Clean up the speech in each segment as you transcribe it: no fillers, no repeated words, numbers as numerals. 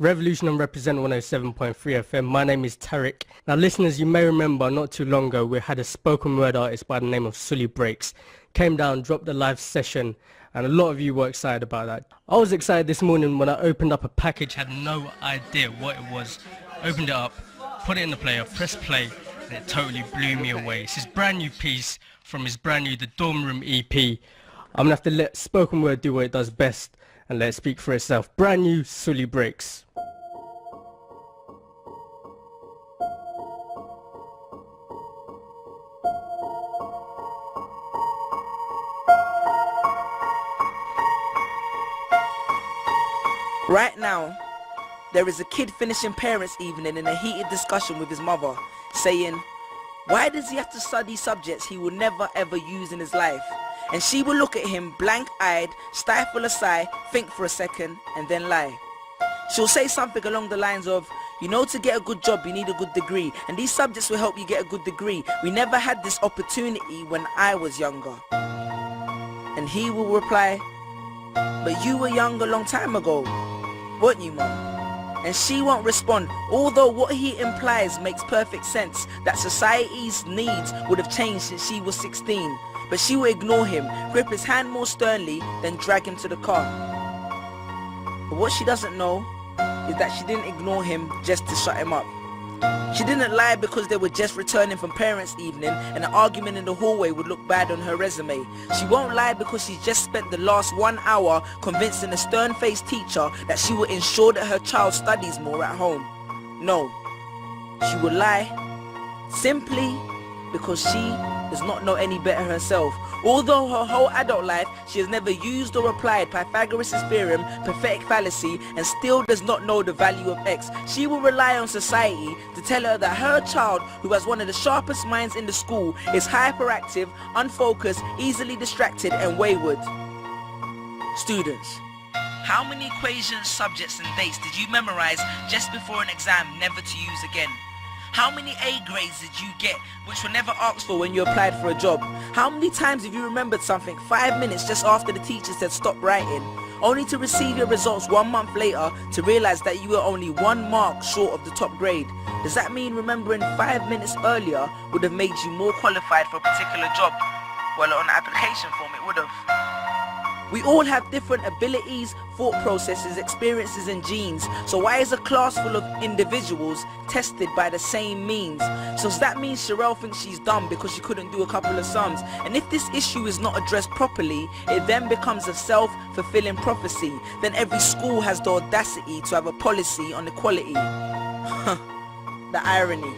Revolution and Represent 107.3 FM. My name is Tariq. Now listeners, you may remember not too long ago we had a spoken word artist by the name of Sully Breaks. Came down, dropped a live session, and a lot of you were excited about that. I was excited this morning when I opened up a package, had no idea what it was. Opened it up, put it in the player, pressed play, and it totally blew me away. It's his brand new piece from his brand new The Dorm Room EP. I'm gonna have to let spoken word do what it does best and let it speak for itself. Brand new Sully Breaks. Right now, there is a kid finishing parents' evening in a heated discussion with his mother, saying, why does he have to study subjects he will never ever use in his life? And she will look at him blank-eyed, stifle a sigh, think for a second, and then lie. She'll say something along the lines of, you know, to get a good job you need a good degree, and these subjects will help you get a good degree. We never had this opportunity when I was younger. And he will reply, but you were young a long time ago, weren't you, Mum? And she won't respond, although what he implies makes perfect sense, that society's needs would have changed since she was 16. But she will ignore him, grip his hand more sternly, then drag him to the car. But what she doesn't know is that she didn't ignore him just to shut him up. She didn't lie because they were just returning from parents' evening and an argument in the hallway would look bad on her resume. She won't lie because she's just spent the last 1 hour convincing a stern-faced teacher that she will ensure that her child studies more at home. No, she will lie simply because she does not know any better herself. Although her whole adult life she has never used or applied Pythagoras' theorem, pathetic fallacy, and still does not know the value of x, she will rely on society to tell her that her child, who has one of the sharpest minds in the school, is hyperactive, unfocused, easily distracted, and wayward. Students, how many equations, subjects, and dates did you memorize just before an exam never to use again? How many A grades did you get which were never asked for when you applied for a job? How many times have you remembered something 5 minutes just after the teacher said stop writing, only to receive your results 1 month later to realize that you were only 1 mark short of the top grade? Does that mean remembering 5 minutes earlier would have made you more qualified for a particular job? Well, on the application form it would have. We all have different abilities, thought processes, experiences and genes. So why is a class full of individuals tested by the same means? So does that mean Sherelle thinks she's dumb because she couldn't do a couple of sums? And if this issue is not addressed properly, it then becomes a self-fulfilling prophecy. Then every school has the audacity to have a policy on equality. The irony.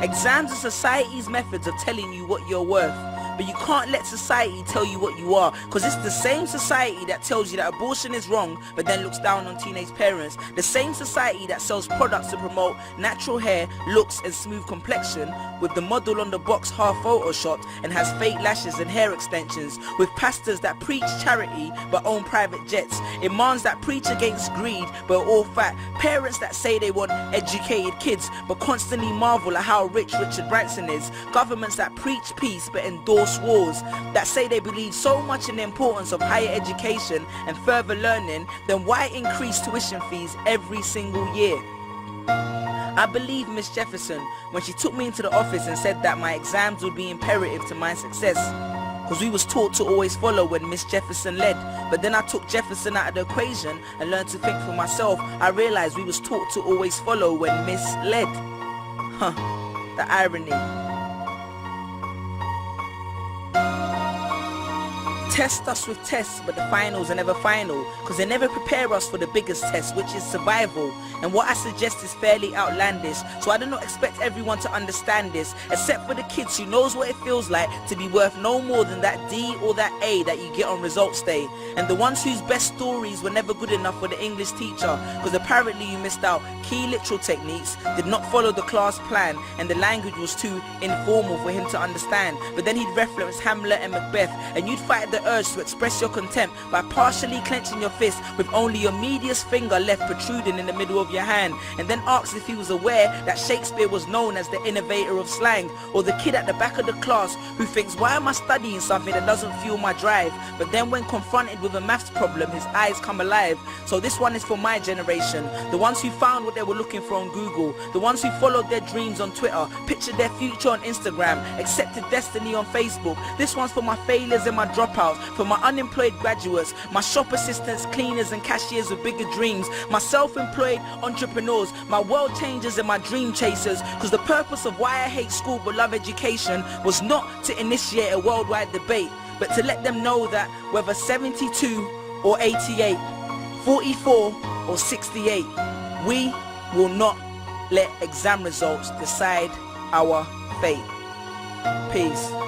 Exams are society's methods of telling you what you're worth. But you can't let society tell you what you are, because it's the same society that tells you that abortion is wrong but then looks down on teenage parents. The same society that sells products to promote natural hair, looks and smooth complexion, with the model on the box half photoshopped and has fake lashes and hair extensions, with pastors that preach charity but own private jets, imams that preach against greed but are all fat, parents that say they want educated kids but constantly marvel at how rich Richard Branson is, governments that preach peace but endorse wars, that say they believe so much in the importance of higher education and further learning, then why increase tuition fees every single year? I believe Miss Jefferson when she took me into the office and said that my exams would be imperative to my success, because we was taught to always follow when Miss Jefferson led. But then I took Jefferson out of the equation and learned to think for myself. I realized we was taught to always follow when Miss led. The irony. Test us with tests, but the finals are never final, because they never prepare us for the biggest test, which is survival. And what I suggest is fairly outlandish, so I do not expect everyone to understand this, except for the kids who knows what it feels like to be worth no more than that D or that A that you get on results day, and the ones whose best stories were never good enough for the English teacher, because apparently you missed out key literal techniques, did not follow the class plan, and the language was too informal for him to understand. But then he'd reference Hamlet and Macbeth, and you'd fight the the urge to express your contempt by partially clenching your fist with only your medius finger left protruding in the middle of your hand, and then asks if he was aware that Shakespeare was known as the innovator of slang, or the kid at the back of the class who thinks, why am I studying something that doesn't fuel my drive? But then when confronted with a maths problem, his eyes come alive. So this one is for my generation, the ones who found what they were looking for on Google, the ones who followed their dreams on Twitter, pictured their future on Instagram, accepted destiny on Facebook. This one's for my failures and my dropouts, for my unemployed graduates, my shop assistants, cleaners and cashiers with bigger dreams, my self-employed entrepreneurs, my world changers and my dream chasers, because the purpose of why I hate school but love education was not to initiate a worldwide debate, but to let them know that whether 72 or 88, 44 or 68, we will not let exam results decide our fate. Peace.